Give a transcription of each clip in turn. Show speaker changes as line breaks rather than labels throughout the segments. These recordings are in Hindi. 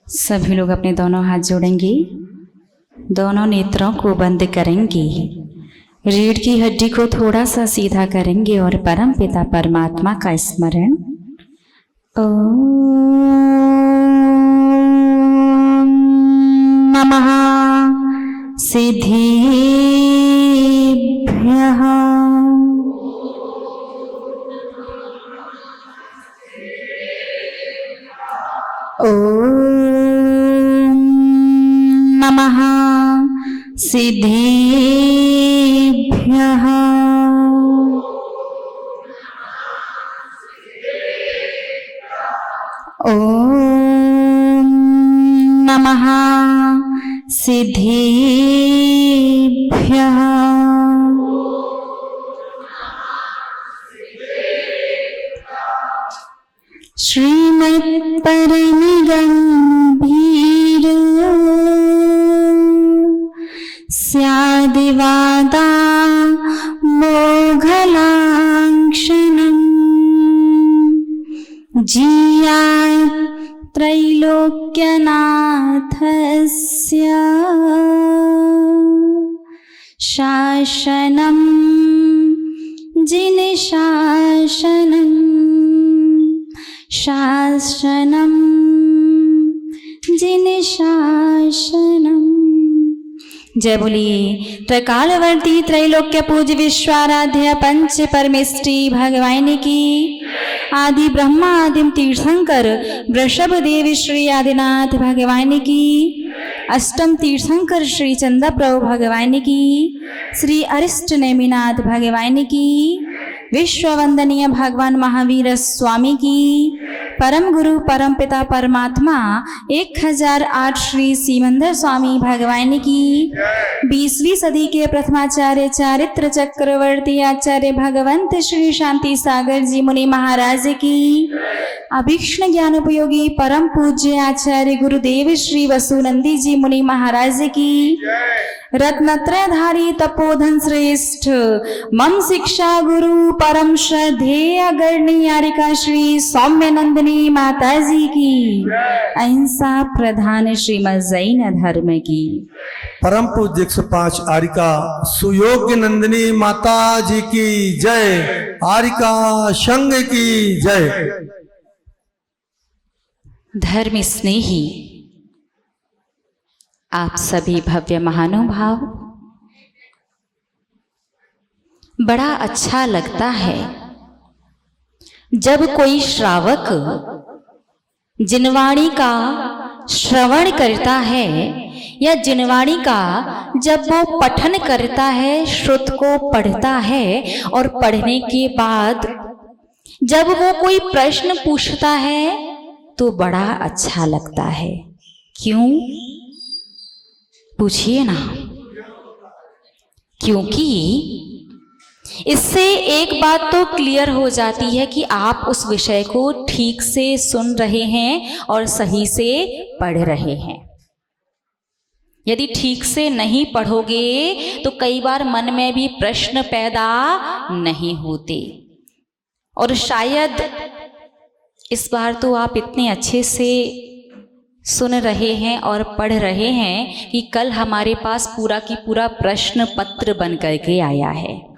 सभी लोग अपने दोनों हाथ जोड़ेंगे, दोनों नेत्रों को बंद करेंगे, रीढ़ की हड्डी को थोड़ा सा सीधा करेंगे और परम पिता परमात्मा का स्मरण। ओम नमः सिद्धिभ्यः। ओम नमः सिद्धिभ्यः। ओम नमः सिद्धिभ्यः। श्रीमत्परमगम्भीर स्यादिवादा मोघलाङ्क्षणम् जीयात् त्रैलोक्यनाथस्य शासनं जिनशासनं शासनं जिनशासनं। जय बोलिए त्रकालवर्ती त्रैलोक्य पूज विश्वाराध्य पंच परमेष्टि भगवान की। आदि ब्रह्मा आदिम तीर्थंकर वृषभ देव श्री आदिनाथ भगवान की। अष्टम तीर्थंकर श्री चंदा प्रभु भगवान की। श्री अरिष्ट नेमिनाथ भगवान की। विश्व वंदनीय भगवान महावीर स्वामी की। परम गुरु परम पिता परमात्मा 1008 श्री सीमंदर स्वामी भगवान की। 20वीं सदी के प्रथमाचार्य चारित्र चक्रवर्ती आचार्य भगवंत श्री शांति सागर जी मुनि महाराज की। अभीक्ष्ण ज्ञान उपयोगी परम पूज्य आचार्य गुरुदेव श्री वसुनंदी जी मुनि महाराज की। रत्नत्रयधारी तपोधन श्रेष्ठ मम शिक्षा गुरु परम श्रद्धेय गणनीयारिका श्री सौम्य नंदिनी माता जी की। अहिंसा प्रधान श्रीमद जैन धर्म की।
परम पूज्य 105 आरिका सुयोग्य नंदिनी माता जी की जय। आरिका संघ की जय।
धर्म स्नेही आप सभी भव्य महानुभाव, बड़ा अच्छा लगता है जब कोई श्रावक जिनवाणी का श्रवण करता है या जिनवाणी का जब वो पठन करता है, श्रुत को पढ़ता है और पढ़ने के बाद जब वो कोई प्रश्न पूछता है तो बड़ा अच्छा लगता है। क्यों? पूछिए ना। क्योंकि इससे एक बात तो क्लियर हो जाती है कि आप उस विषय को ठीक से सुन रहे हैं और सही से पढ़ रहे हैं। यदि ठीक से नहीं पढ़ोगे तो कई बार मन में भी प्रश्न पैदा नहीं होते। और शायद इस बार तो आप इतने अच्छे से सुन रहे हैं और पढ़ रहे हैं कि कल हमारे पास पूरा की पूरा प्रश्न पत्र बन करके आया है।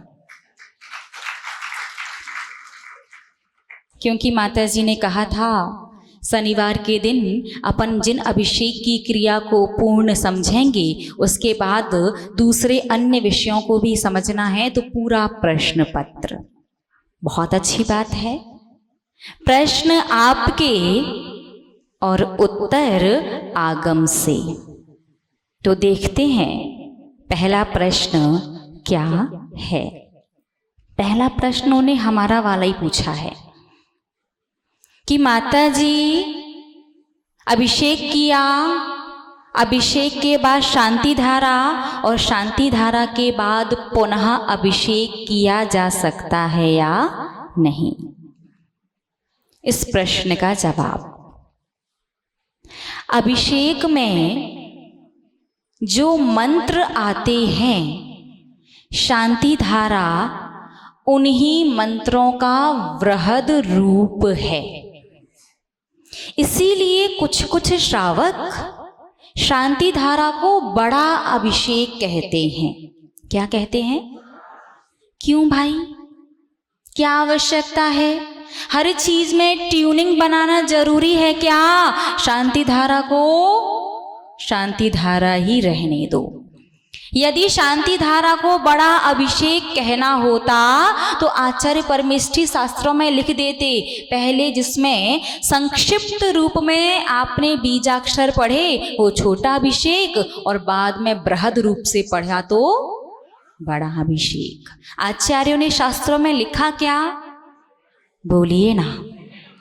क्योंकि माता जी ने कहा था शनिवार के दिन अपन जिन अभिषेक की क्रिया को पूर्ण समझेंगे उसके बाद दूसरे अन्य विषयों को भी समझना है, तो पूरा प्रश्न पत्र। बहुत अच्छी बात है। प्रश्न आपके और उत्तर आगम से। तो देखते हैं पहला प्रश्न क्या है। पहला प्रश्न उन्होंने हमारा वाला ही पूछा है कि माता जी अभिषेक किया, अभिषेक के बाद शांति धारा और शांति धारा के बाद पुनः अभिषेक किया जा सकता है या नहीं। इस प्रश्न का जवाब, अभिषेक में जो मंत्र आते हैं शांति धारा उन्हीं मंत्रों का वृहद रूप है। इसीलिए कुछ कुछ श्रावक शांति धारा को बड़ा अभिषेक कहते हैं। क्या कहते हैं? क्यों भाई, क्या आवश्यकता है? हर चीज में ट्यूनिंग बनाना जरूरी है क्या? शांति धारा को शांति धारा ही रहने दो। यदि शांति धारा को बड़ा अभिषेक कहना होता तो आचार्य परमेष्ठी शास्त्रों में लिख देते, पहले जिसमें संक्षिप्त रूप में आपने बीजाक्षर पढ़े वो छोटा अभिषेक, और बाद में बृहद रूप से पढ़ा तो बड़ा अभिषेक। आचार्यों ने शास्त्रों में लिखा क्या? बोलिए ना,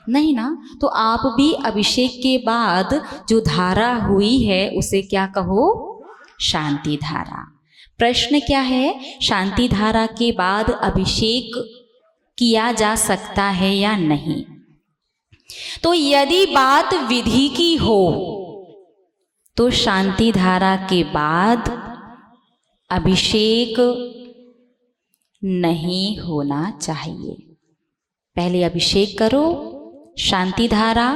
नहीं ना। तो आप भी अभिषेक के बाद जो धारा हुई है उसे क्या कहो? शांति धारा। प्रश्न क्या है? शांति धारा के बाद अभिषेक किया जा सकता है या नहीं? तो यदि बात विधि की हो तो शांति धारा के बाद अभिषेक नहीं होना चाहिए। पहले अभिषेक करो, शांति धारा,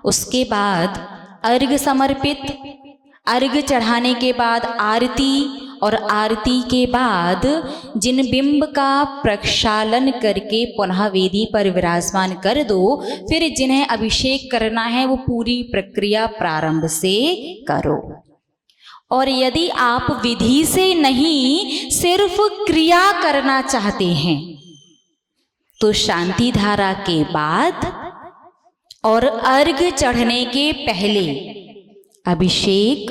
उसके बाद अर्घ समर्पित, अर्घ चढ़ाने के बाद आरती, और आरती के बाद जिन बिंब का प्रक्षालन करके पुनः वेदी पर विराजमान कर दो, फिर जिन्हें अभिषेक करना है वो पूरी प्रक्रिया प्रारंभ से करो। और यदि आप विधि से नहीं सिर्फ क्रिया करना चाहते हैं तो शांति धारा के बाद और अर्घ चढ़ने के पहले अभिषेक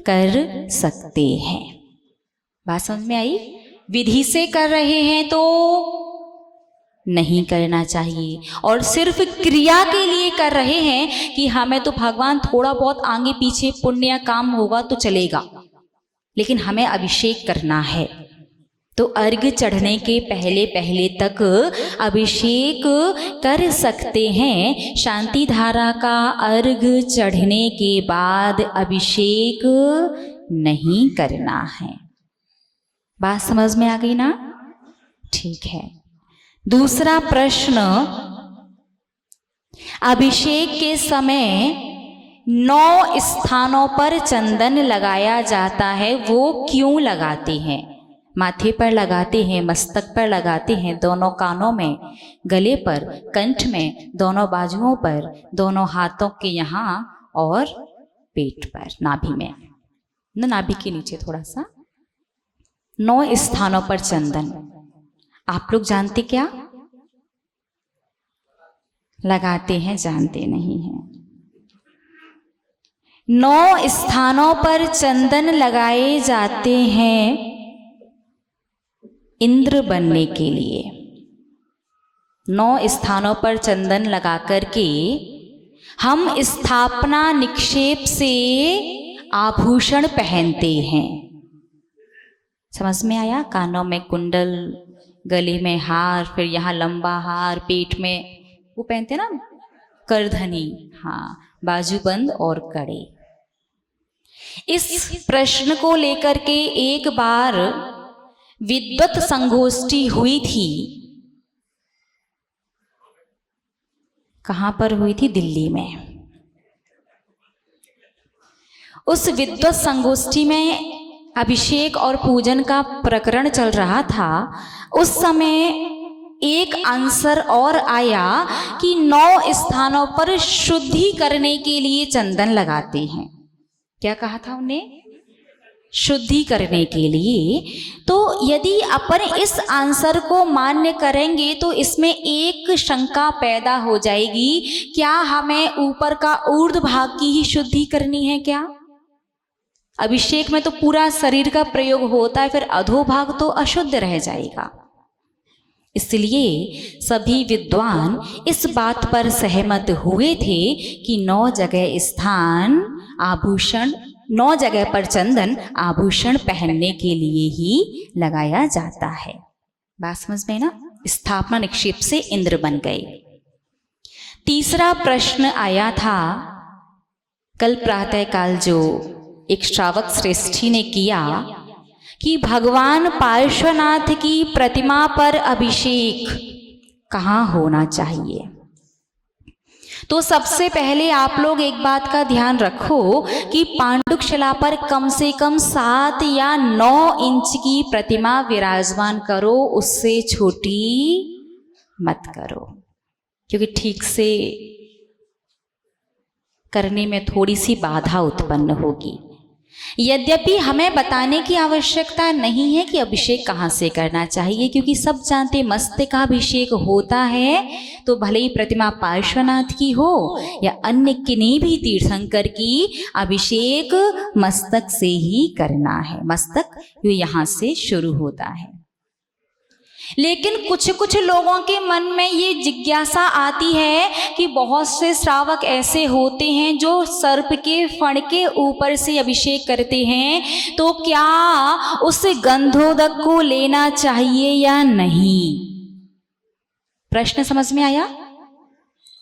कर सकते हैं। बात समझ में आई? विधि से कर रहे हैं तो नहीं करना चाहिए, और सिर्फ क्रिया के लिए कर रहे हैं कि हमें तो भगवान थोड़ा बहुत आगे पीछे पुण्य काम होगा तो चलेगा, लेकिन हमें अभिषेक करना है, तो अर्घ चढ़ने के पहले पहले तक अभिषेक कर सकते हैं। शांति धारा का अर्घ चढ़ने के बाद अभिषेक नहीं करना है। बात समझ में आ गई ना? ठीक है। दूसरा प्रश्न, अभिषेक के समय 9 स्थानों पर चंदन लगाया जाता है, वो क्यों लगाते हैं? माथे पर लगाते हैं, मस्तक पर लगाते हैं, दोनों कानों में, गले पर, कंठ में, दोनों बाजुओं पर, दोनों हाथों के यहाँ और पेट पर, नाभि में, नाभि के नीचे थोड़ा सा, 9 स्थानों पर चंदन। आप लोग जानते क्या लगाते हैं? जानते नहीं हैं। 9 स्थानों पर चंदन लगाए जाते हैं इंद्र बनने के लिए। 9 स्थानों पर चंदन लगा करके हम स्थापना निक्षेप से आभूषण पहनते हैं। समझ में आया? कानों में कुंडल, गले में हार, फिर यहाँ लंबा हार, पेट में वो पहनते ना करधनी, हाँ, बाजूबंद और कड़े। इस प्रश्न को लेकर के एक बार विद्वत संगोष्ठी हुई थी। कहाँ पर हुई थी? दिल्ली में। उस विद्वत संगोष्ठी में अभिषेक और पूजन का प्रकरण चल रहा था। उस समय एक आंसर और आया कि 9 स्थानों पर शुद्धि करने के लिए चंदन लगाते हैं। क्या कहा था उन्हें? शुद्धि करने के लिए। तो यदि अपन इस आंसर को मान्य करेंगे तो इसमें एक शंका पैदा हो जाएगी, क्या हमें ऊपर का ऊर्ध्व भाग की ही शुद्धि करनी है क्या? अभिषेक में तो पूरा शरीर का प्रयोग होता है, फिर अधोभाग तो अशुद्ध रह जाएगा। इसलिए सभी विद्वान इस बात पर सहमत हुए थे कि 9 जगह स्थान आभूषण, 9 जगह पर चंदन आभूषण पहनने के लिए ही लगाया जाता है। बात समझ में ना? स्थापना निक्षेप से इंद्र बन गए। तीसरा प्रश्न आया था कल प्रातः काल, जो एक श्रावक श्रेष्ठी ने किया कि भगवान पार्श्वनाथ की प्रतिमा पर अभिषेक कहाँ होना चाहिए? तो सबसे पहले आप लोग एक बात का ध्यान रखो कि पांडुकशिला पर कम से कम 7 या 9 इंच की प्रतिमा विराजमान करो, उससे छोटी मत करो, क्योंकि ठीक से करने में थोड़ी सी बाधा उत्पन्न होगी। यद्यपि हमें बताने की आवश्यकता नहीं है कि अभिषेक कहाँ से करना चाहिए, क्योंकि सब जानते मस्तकाभिषेक होता है तो भले ही प्रतिमा पार्श्वनाथ की हो या अन्य किन्हीं भी तीर्थंकर की, अभिषेक मस्तक से ही करना है। मस्तक यहाँ से शुरू होता है। लेकिन कुछ कुछ लोगों के मन में ये जिज्ञासा आती है कि बहुत से श्रावक ऐसे होते हैं जो सर्प के फण के ऊपर से अभिषेक करते हैं, तो क्या उस गंधोदक को लेना चाहिए या नहीं? प्रश्न समझ में आया?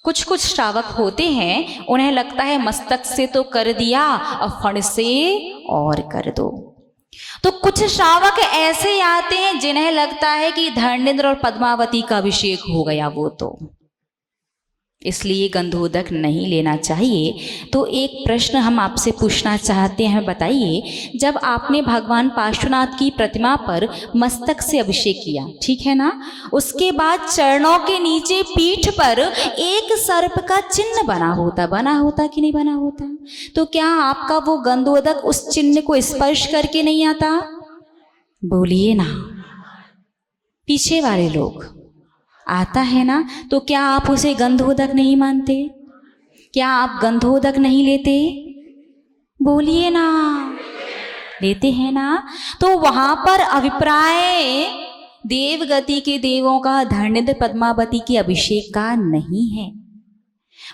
कुछ कुछ श्रावक होते हैं, उन्हें लगता है मस्तक से तो कर दिया, अब फण से और कर दो। तो कुछ श्रावक ऐसे आते हैं जिन्हें लगता है कि धर्मेंद्र और पद्मावती का अभिषेक हो गया वो तो, इसलिए गंधोदक नहीं लेना चाहिए। तो एक प्रश्न हम आपसे पूछना चाहते हैं, बताइए, जब आपने भगवान पार्श्वनाथ की प्रतिमा पर मस्तक से अभिषेक किया, ठीक है ना, उसके बाद चरणों के नीचे पीठ पर एक सर्प का चिन्ह बना होता कि नहीं बना होता? तो क्या आपका वो गंधोदक उस चिन्ह को स्पर्श करके नहीं आता? बोलिए ना, पीछे वाले लोग, आता है ना? तो क्या आप उसे गंधोदक नहीं मानते? क्या आप गंधोदक नहीं लेते? बोलिए ना, लेते हैं ना? तो वहां पर अभिप्राय देवगति के देवों का धर्मेंद्र पद्मावती की अभिषेक का नहीं है।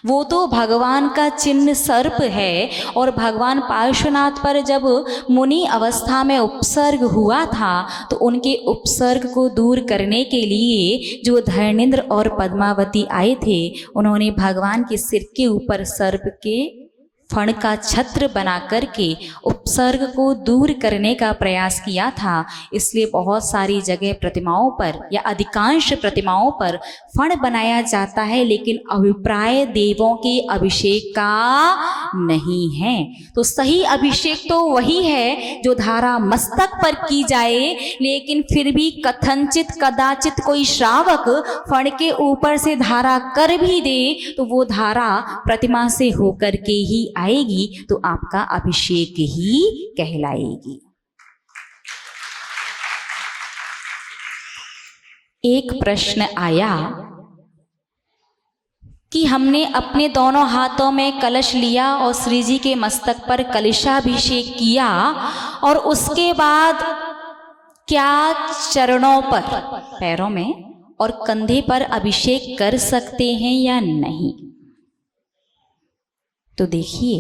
वो तो भगवान का चिन्ह सर्प है, और भगवान पार्श्वनाथ पर जब मुनि अवस्था में उपसर्ग हुआ था तो उनके उपसर्ग को दूर करने के लिए जो धर्मेंद्र और पद्मावती आए थे, उन्होंने भगवान के सिर के ऊपर सर्प के फण का छत्र बना करके उपसर्ग को दूर करने का प्रयास किया था। इसलिए बहुत सारी जगह प्रतिमाओं पर या अधिकांश प्रतिमाओं पर फण बनाया जाता है, लेकिन अभिप्राय देवों के अभिषेक का नहीं है। तो सही अभिषेक तो वही है जो धारा मस्तक पर की जाए, लेकिन फिर भी कथनचित कदाचित कोई श्रावक फण के ऊपर से धारा कर भी दे तो वो धारा प्रतिमा से होकर के ही आएगी, तो आपका अभिषेक ही कहलाएगी। एक प्रश्न आया कि हमने अपने दोनों हाथों में कलश लिया और श्री जी के मस्तक पर कलशाभिषेक किया, और उसके बाद क्या चरणों पर, पैरों में और कंधे पर अभिषेक कर सकते हैं या नहीं? तो देखिए,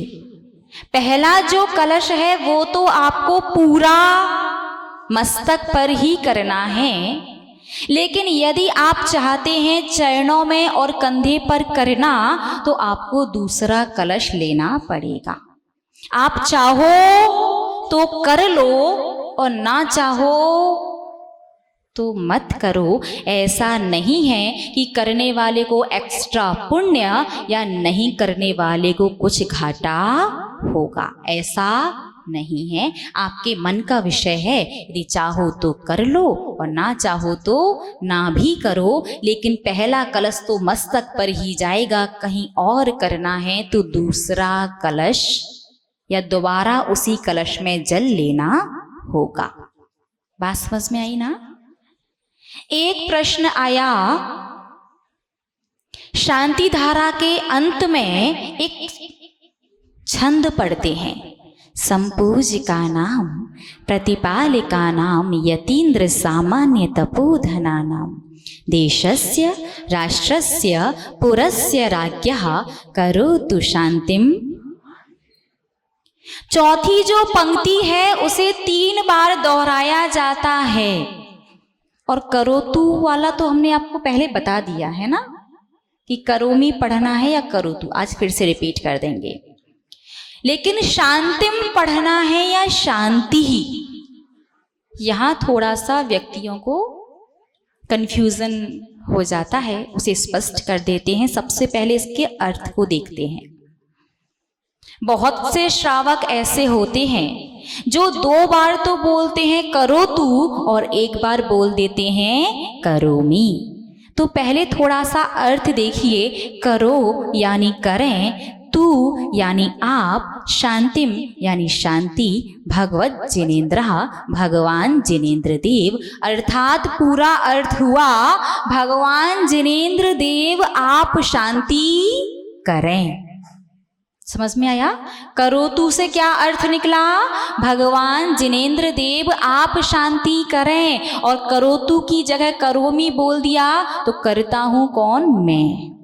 पहला जो कलश है वो तो आपको पूरा मस्तक पर ही करना है, लेकिन यदि आप चाहते हैं चरणों में और कंधे पर करना तो आपको दूसरा कलश लेना पड़ेगा। आप चाहो तो कर लो और ना चाहो तो मत करो। ऐसा नहीं है कि करने वाले को एक्स्ट्रा पुण्य या नहीं करने वाले को कुछ घाटा होगा, ऐसा नहीं है। आपके मन का विषय है, यदि चाहो तो कर लो और ना चाहो तो ना भी करो, लेकिन पहला कलश तो मस्तक पर ही जाएगा। कहीं और करना है तो दूसरा कलश या दोबारा उसी कलश में जल लेना होगा। बात समझ में आई ना? एक प्रश्न आया, शांति धारा के अंत में एक छंद पढ़ते हैं, संपूजिका नाम प्रतिपालिका नाम यतीन्द्र सामान्य तपोधना नाम देशस्य राष्ट्रस्य पुरस्य राज्ञः करोतु शांतिम। चौथी जो पंक्ति है उसे 3 बार दोहराया जाता है, और करोतु वाला तो हमने आपको पहले बता दिया है ना कि करोमी पढ़ना है या करोतु, आज फिर से रिपीट कर देंगे। लेकिन शांतिम पढ़ना है या शांति ही, यहां थोड़ा सा व्यक्तियों को कंफ्यूजन हो जाता है उसे स्पष्ट कर देते हैं। सबसे पहले इसके अर्थ को देखते हैं। बहुत से श्रावक ऐसे होते हैं जो 2 बार तो बोलते हैं करो तू और 1 बार बोल देते हैं करोमि। तो पहले थोड़ा सा अर्थ देखिए। करो यानी करें, तू यानी आप, शांतिम यानी शांति, भगवत जिनेन्द्र भगवान जिनेन्द्र देव, अर्थात पूरा अर्थ हुआ भगवान जिनेन्द्र देव आप शांति करें। समझ में आया? करोतु से क्या अर्थ निकला? भगवान जिनेन्द्र देव आप शांति करें। और करोतु की जगह करोमि बोल दिया तो करता हूं कौन? मैं।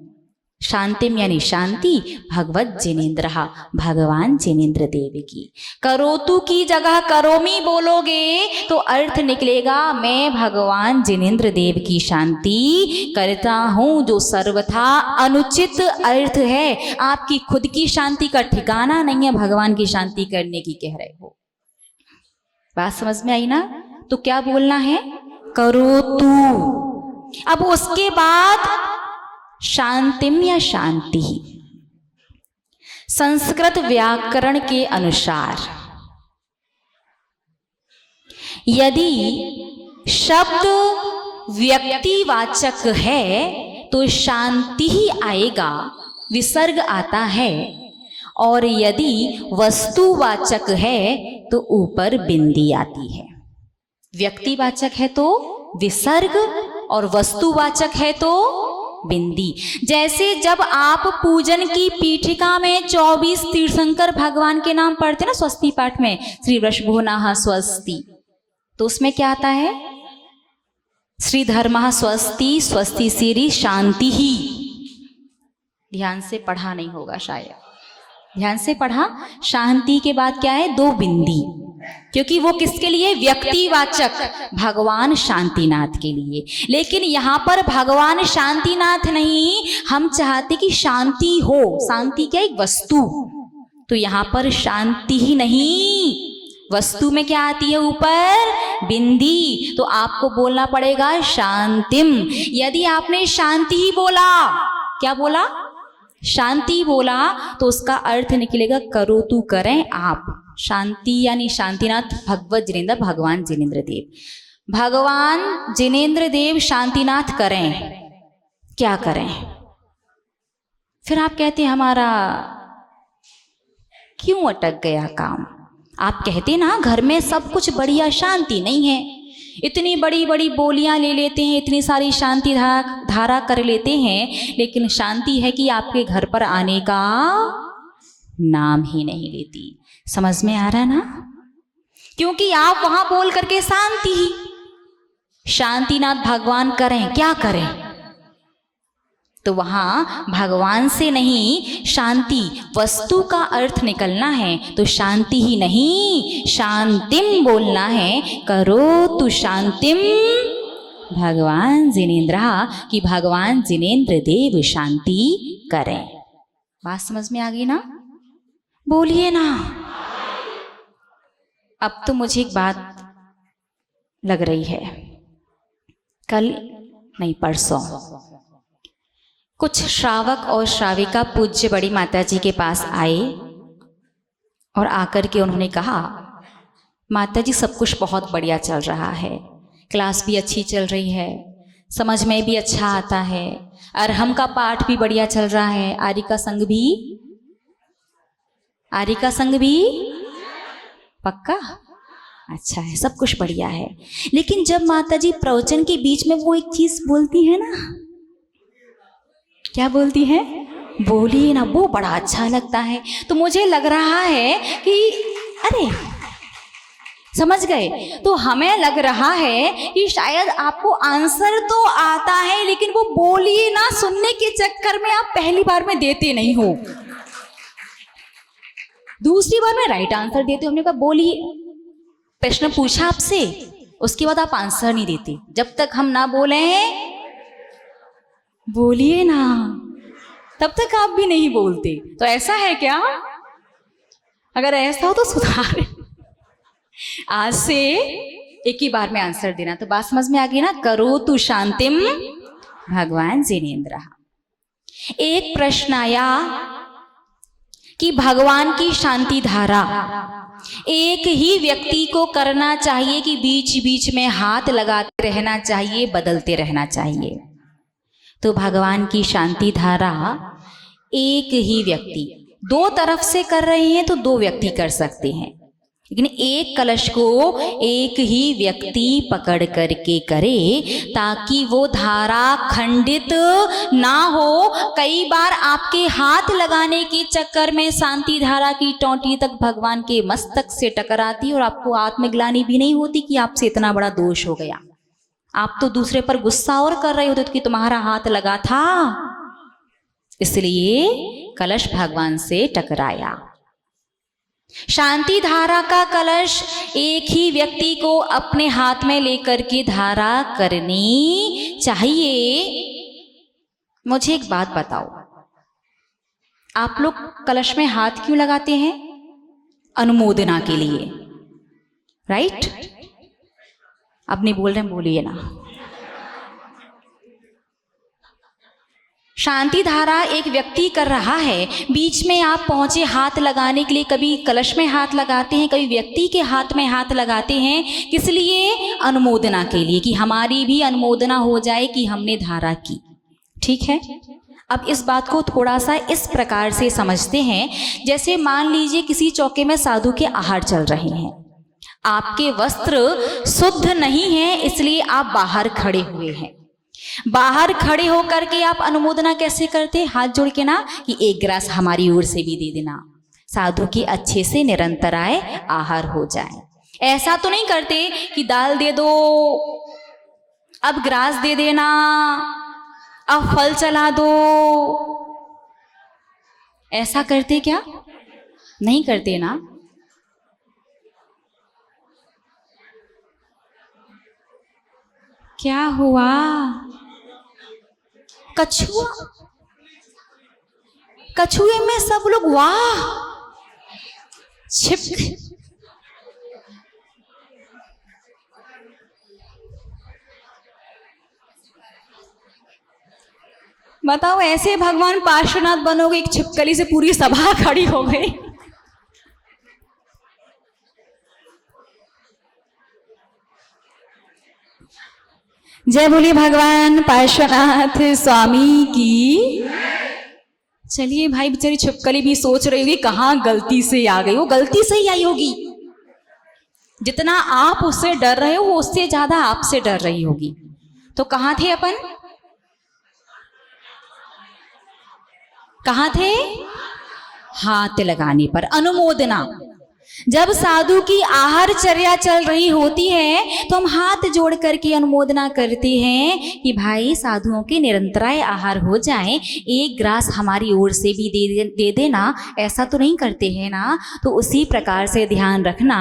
शांतिम यानी शांति, भगवत जिनेन्द्र भगवान जिनेन्द्र देव की। करोतु की जगह करोमि बोलोगे तो अर्थ निकलेगा मैं भगवान जिनेन्द्र देव की शांति करता हूं, जो सर्वथा अनुचित अर्थ है। आपकी खुद की शांति का ठिकाना नहीं है, भगवान की शांति करने की कह रहे हो। बात समझ में आई ना? तो क्या बोलना है? करोतु। अब उसके बाद शांतिम या शांति, संस्कृत व्याकरण के अनुसार यदि शब्द व्यक्तिवाचक है तो शांति ही आएगा, विसर्ग आता है। और यदि वस्तुवाचक है तो ऊपर बिंदी आती है। व्यक्तिवाचक है तो विसर्ग और वस्तुवाचक है तो बिंदी। जैसे जब आप पूजन की पीठिका में 24 तीर्थंकर भगवान के नाम पढ़ते ना स्वस्ति पाठ में, श्री वृषभोनाः स्वस्ति, तो उसमें क्या आता है? श्री धर्मः स्वस्ति, स्वस्ति श्री शांति ही। ध्यान से पढ़ा नहीं होगा शायद, ध्यान से पढ़ा। शांति के बाद क्या है? 2 बिंदी, क्योंकि वो किसके लिए? व्यक्तिवाचक, भगवान शांतिनाथ के लिए। लेकिन यहाँ पर भगवान शांतिनाथ नहीं, हम चाहते कि शांति हो। शांति क्या? एक वस्तु। तो यहाँ पर शांति ही नहीं, वस्तु में क्या आती है? ऊपर बिंदी। तो आपको बोलना पड़ेगा शांतिम। यदि आपने शांति ही बोला, क्या बोला? शांति बोला, तो उसका अर्थ निकलेगा करोतु करें आप। शांति यानी शांतिनाथ भगवत जिनेन्द्र भगवान जिनेन्द्र देव। भगवान जिनेन्द्र देव शांतिनाथ करें, क्या करें? फिर आप कहते हैं हमारा क्यों अटक गया काम? आप कहते ना घर में सब कुछ बढ़िया, शांति नहीं है। इतनी बड़ी बड़ी बोलियां ले लेते हैं, इतनी सारी शांति धारा कर लेते हैं, लेकिन शांति है कि आपके घर पर आने का नाम ही नहीं लेती। समझ में आ रहा है ना? क्योंकि आप वहां बोल करके शांति ही, शांतिनाथ भगवान करें, क्या करें? तो वहां भगवान से नहीं, शांति वस्तु का अर्थ निकलना है। तो शांति ही नहीं, शांतिम बोलना है। करो तु शांतिम भगवान जिनेन्द्र, कि भगवान जिनेन्द्र देव शांति करें। बात समझ में आ गई ना? बोलिए ना। अब तो मुझे एक बात लग रही है, कल नहीं परसों कुछ श्रावक और श्राविका पूज्य बड़ी माता जी के पास आए और आकर के उन्होंने कहा, माता जी सब कुछ बहुत बढ़िया चल रहा है, क्लास भी अच्छी चल रही है, समझ में भी अच्छा आता है, अरहम का पाठ भी बढ़िया चल रहा है, आर्य का संग भी पक्का अच्छा है, सब कुछ बढ़िया है। लेकिन जब माता जी प्रवचन के बीच में वो एक चीज बोलती है ना, क्या बोलती है? बोलिए ना, वो बड़ा अच्छा लगता है। तो मुझे लग रहा है कि अरे समझ गए, तो हमें लग रहा है कि शायद आपको आंसर तो आता है, लेकिन वो बोलिए ना सुनने के चक्कर में आप पहली बार में देते नहीं हो, दूसरी बार में राइट आंसर देते हो। हमने कहा बोलिए, प्रश्न पूछा आपसे, उसके बाद आप आंसर नहीं देते। जब तक हम ना बोले बोलिए ना, तब तक आप भी नहीं बोलते। तो ऐसा है क्या? अगर ऐसा हो तो सुधार, आज से एक ही बार में आंसर देना। तो बात समझ में आ गई ना? करो तु शांतिम भगवान जिनेंद्र। एक प्रश्न आया कि भगवान की शांति धारा एक ही व्यक्ति को करना चाहिए कि बीच बीच में हाथ लगाते रहना चाहिए, बदलते रहना चाहिए? तो भगवान की शांति धारा एक ही व्यक्ति, दो तरफ से कर रहे हैं तो दो व्यक्ति कर सकते हैं, लेकिन एक कलश को एक ही व्यक्ति पकड़ करके करे ताकि वो धारा खंडित ना हो। कई बार आपके हाथ लगाने के चक्कर में शांति धारा की टोंटी तक भगवान के मस्तक से टकराती और आपको आत्मग्लानि भी नहीं होती कि आपसे इतना बड़ा दोष हो गया। आप तो दूसरे पर गुस्सा और कर रहे होते कि तुम्हारा हाथ लगा था, इसलिए कलश भगवान से टकराया। शांति धारा का कलश एक ही व्यक्ति को अपने हाथ में लेकर के धारा करनी चाहिए। मुझे एक बात बताओ, आप लोग कलश में हाथ क्यों लगाते हैं? अनुमोदना के लिए, राइट? अब नहीं बोल रहे, बोलिए ना। शांति धारा एक व्यक्ति कर रहा है, बीच में आप पहुंचे हाथ लगाने के लिए। कभी कलश में हाथ लगाते हैं, कभी व्यक्ति के हाथ में हाथ लगाते हैं। किस लिए? अनुमोदना के लिए, कि हमारी भी अनुमोदना हो जाए कि हमने धारा की। ठीक है, अब इस बात को थोड़ा सा इस प्रकार से समझते हैं। जैसे मान लीजिए किसी चौके में साधु के आहार चल रहे हैं, आपके वस्त्र शुद्ध नहीं है, इसलिए आप बाहर खड़े हुए हैं। बाहर खड़े होकर के आप अनुमोदना कैसे करते? हाथ जोड़ के ना, कि एक गिलास हमारी ओर से भी दे देना, साधु की अच्छे से निरंतर आए आहार हो जाए। ऐसा तो नहीं करते कि दाल दे दो, अब ग्रास दे देना, अब फल चला दो। ऐसा करते क्या? नहीं करते ना। क्या हुआ? कछुआ, कछुए में सब लोग वाह छिप। बताओ, ऐसे भगवान पार्श्वनाथ बनोगे, एक छिपकली से पूरी सभा खड़ी हो गई। जय बोलिए भगवान पार्श्वनाथ स्वामी की। चलिए भाई, बेचारी छिपकली भी सोच रही होगी कहाँ गलती से आ गई। वो गलती से ही आई होगी। जितना आप उससे डर रहे हो, वो उससे ज्यादा आपसे डर रही होगी। तो कहाँ थे अपन? कहाँ थे? हाथ लगाने पर, अनुमोदना। जब साधु की आहार चर्या चल रही होती है तो हम हाथ जोड़ करके अनुमोदना करते हैं कि भाई साधुओं के निरंतराय आहार हो जाए, एक ग्रास हमारी ओर से भी दे देना। ऐसा तो नहीं करते हैं ना। तो उसी प्रकार से ध्यान रखना,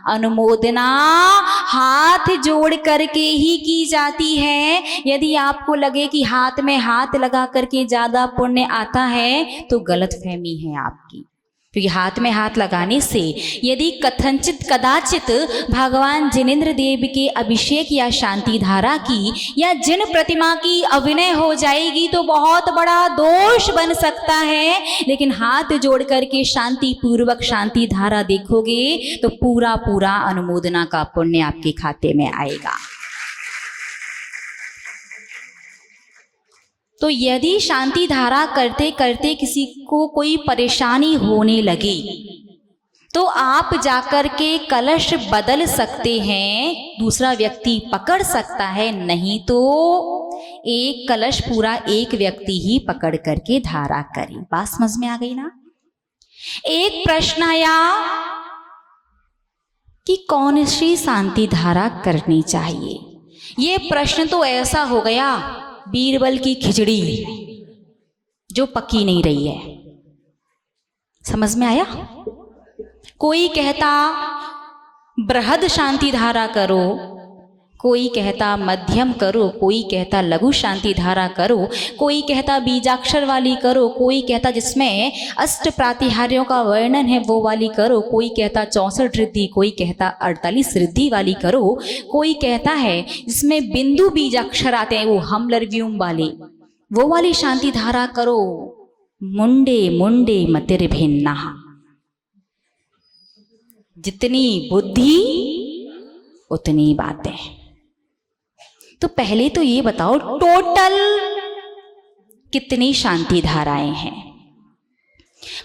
अनुमोदना हाथ जोड़ करके ही की जाती है। यदि आपको लगे कि हाथ में हाथ लगा करके ज्यादा पुण्य आता है तो गलतफहमी है आपकी, क्योंकि हाथ में हाथ लगाने से यदि कथनचित कदाचित भगवान जिनेंद्र देव के अभिषेक या शांति धारा की या जिन प्रतिमा की अभिनय हो जाएगी तो बहुत बड़ा दोष बन सकता है। लेकिन हाथ जोड़ करके शांति पूर्वक शांति धारा देखोगे तो पूरा पूरा अनुमोदना का पुण्य आपके खाते में आएगा। तो यदि शांति धारा करते करते किसी को कोई परेशानी होने लगे तो आप जाकर के कलश बदल सकते हैं, दूसरा व्यक्ति पकड़ सकता है। नहीं तो एक कलश पूरा एक व्यक्ति ही पकड़ करके धारा करे। बात समझ में आ गई ना। एक प्रश्न आया कि कौन सी शांति धारा करनी चाहिए। ये प्रश्न तो ऐसा हो गया बीरबल की खिचड़ी जो पकी नहीं रही है। समझ में आया? कोई कहता बृहद शांति धारा करो, कोई कहता मध्यम करो, कोई कहता लघु शांति धारा करो, कोई कहता बीजाक्षर वाली करो, कोई कहता जिसमें अष्ट प्रातिहार्यों का वर्णन है वो वाली करो, कोई कहता 64 रिद्धि, कोई कहता 48 रिद्धि वाली करो, कोई कहता है जिसमें बिंदु बीजाक्षर आते हैं वो हमलर व्यूम वाले, वो वाली शांति धारा करो। मुंडे मुंडे मतिर भिन्ना, जितनी बुद्धि उतनी बातें। तो पहले तो ये बताओ टोटल कितनी शांति धाराएं हैं,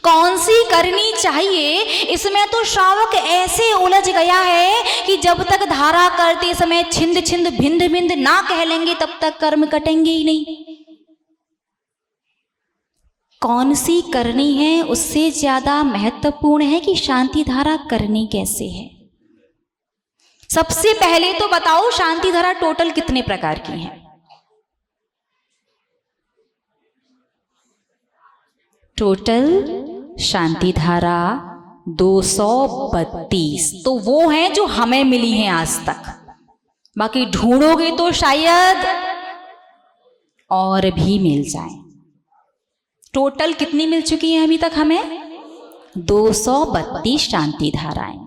कौन सी करनी चाहिए? इसमें तो श्रावक ऐसे उलझ गया है कि जब तक धारा करते समय छिंद छिंद भिंद भिंद ना कह लेंगे तब तक कर्म कटेंगे ही नहीं। कौन सी करनी है उससे ज्यादा महत्वपूर्ण है कि शांति धारा करनी कैसे है। सबसे पहले तो बताओ शांति धारा टोटल कितने प्रकार की है? टोटल शांति धारा 232, तो वो हैं जो हमें मिली हैं आज तक। बाकी ढूंढोगे तो शायद और भी मिल जाए। टोटल कितनी मिल चुकी हैं अभी तक हमें? 232 शांति धाराएं।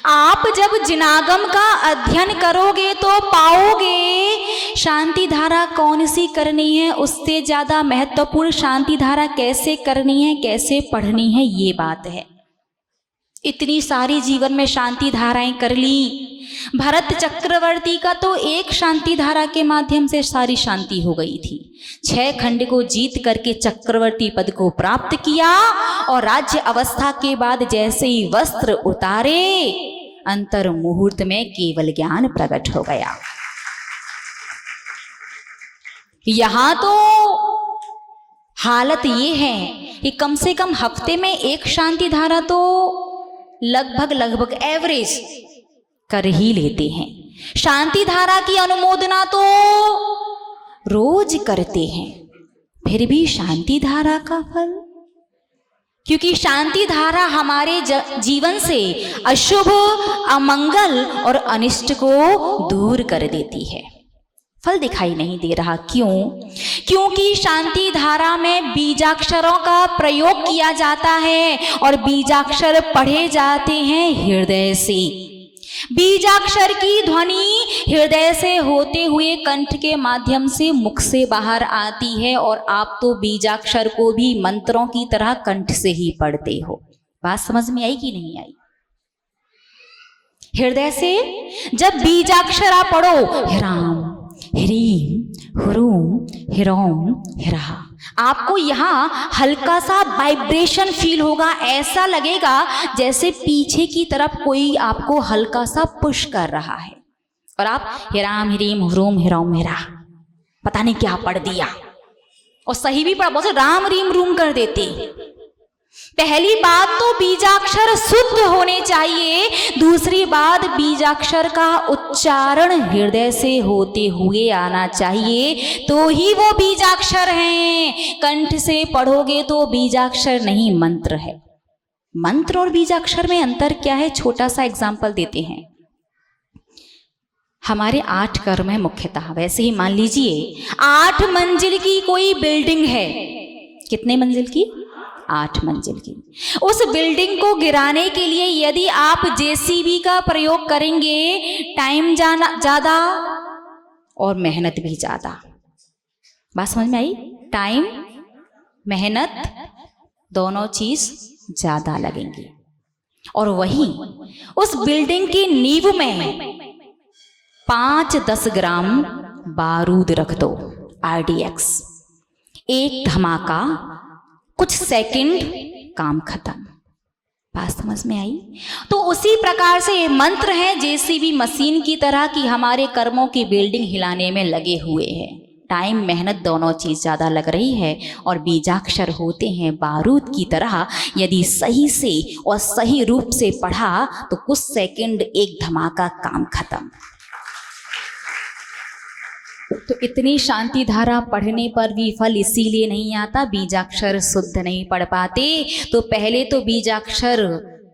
आप जब जिनागम का अध्ययन करोगे तो पाओगे शांति धारा कौन सी करनी है उससे ज्यादा महत्वपूर्ण शांति धारा कैसे करनी है, कैसे पढ़नी है, ये बात है। इतनी सारी जीवन में शांति धाराएं कर ली। भरत चक्रवर्ती का तो एक शांति धारा के माध्यम से सारी शांति हो गई थी। 6 खंड को जीत करके चक्रवर्ती पद को प्राप्त किया और राज्य अवस्था के बाद जैसे ही वस्त्र उतारे अंतर मुहूर्त में केवल ज्ञान प्रकट हो गया। यहां तो हालत ये है कि कम से कम हफ्ते में एक शांति धारा तो लगभग एवरेज कर ही लेते हैं। शांति धारा की अनुमोदना तो रोज करते हैं, फिर भी शांति धारा का फल, क्योंकि शांति धारा हमारे जीवन से अशुभ, अमंगल और अनिष्ट को दूर कर देती है। फल दिखाई नहीं दे रहा, क्यों? क्योंकि शांति धारा में बीजाक्षरों का प्रयोग किया जाता है और बीजाक्षर पढ़े जाते हैं हृदय से। बीजाक्षर की ध्वनि हृदय से होते हुए कंठ के माध्यम से मुख से बाहर आती है और आप तो बीजाक्षर को भी मंत्रों की तरह कंठ से ही पढ़ते हो। बात समझ में आई कि नहीं आई? हृदय से जब बीजाक्षर आप पढ़ो, ह्राम ह्रीम ह्रूम ह्रौम ह्रः, आपको यहाँ हल्का सा वाइब्रेशन फील होगा। ऐसा लगेगा जैसे पीछे की तरफ कोई आपको हल्का सा पुश कर रहा है और आप ह्राम ह्रीम ह्रूम ह्रौम ह्रः पता नहीं क्या पढ़ दिया, और सही भी पढ़ा, बहुत राम रीम रूम कर देते। पहली बात तो बीजाक्षर शुद्ध होने चाहिए, दूसरी बात बीजाक्षर का उच्चारण हृदय से होते हुए आना चाहिए, तो ही वो बीजाक्षर हैं। कंठ से पढ़ोगे तो बीजाक्षर नहीं, मंत्र है। मंत्र और बीजाक्षर में अंतर क्या है? छोटा सा एग्जाम्पल देते हैं। हमारे 8 कर्म है मुख्यतः। वैसे ही मान लीजिए 8 मंजिल की कोई बिल्डिंग है। कितने मंजिल की? 8 मंजिल की। उस बिल्डिंग को गिराने के लिए यदि आप जेसीबी का प्रयोग करेंगे, टाइम ज्यादा और मेहनत भी ज्यादा। बात समझ में आई? टाइम मेहनत दोनों चीज ज्यादा लगेंगी। और वहीं उस बिल्डिंग की नींव में 5-10 ग्राम बारूद रख दो, RDX, एक धमाका, कुछ सेकंड, काम खत्म। बात समझ में आई? तो उसी प्रकार से मंत्र है जेसीबी मशीन की तरह कि हमारे कर्मों की बिल्डिंग हिलाने में लगे हुए हैं। टाइम मेहनत दोनों चीज ज्यादा लग रही है और बीजाक्षर होते हैं बारूद की तरह। यदि सही से और सही रूप से पढ़ा तो कुछ सेकंड, एक धमाका, काम खत्म। तो इतनी शांति धारा पढ़ने पर भी फल इसीलिए नहीं आता, बीजाक्षर शुद्ध नहीं पढ़ पाते। तो पहले तो बीजाक्षर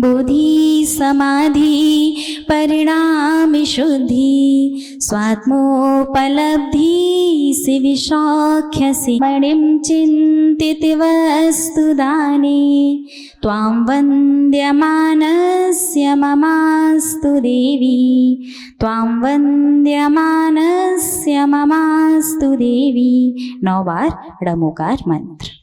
बोधि समाधि परिणामि शुद्धि स्वात्मोपलब्धि विशोक्यसि मणिं चिन्तिति वस्तुदाने त्वां वन्द्यमानस्य ममास्तु देवी त्वां वन्द्यमानस्य ममास्तु देवी 9 बार ड़मोकार मंत्र।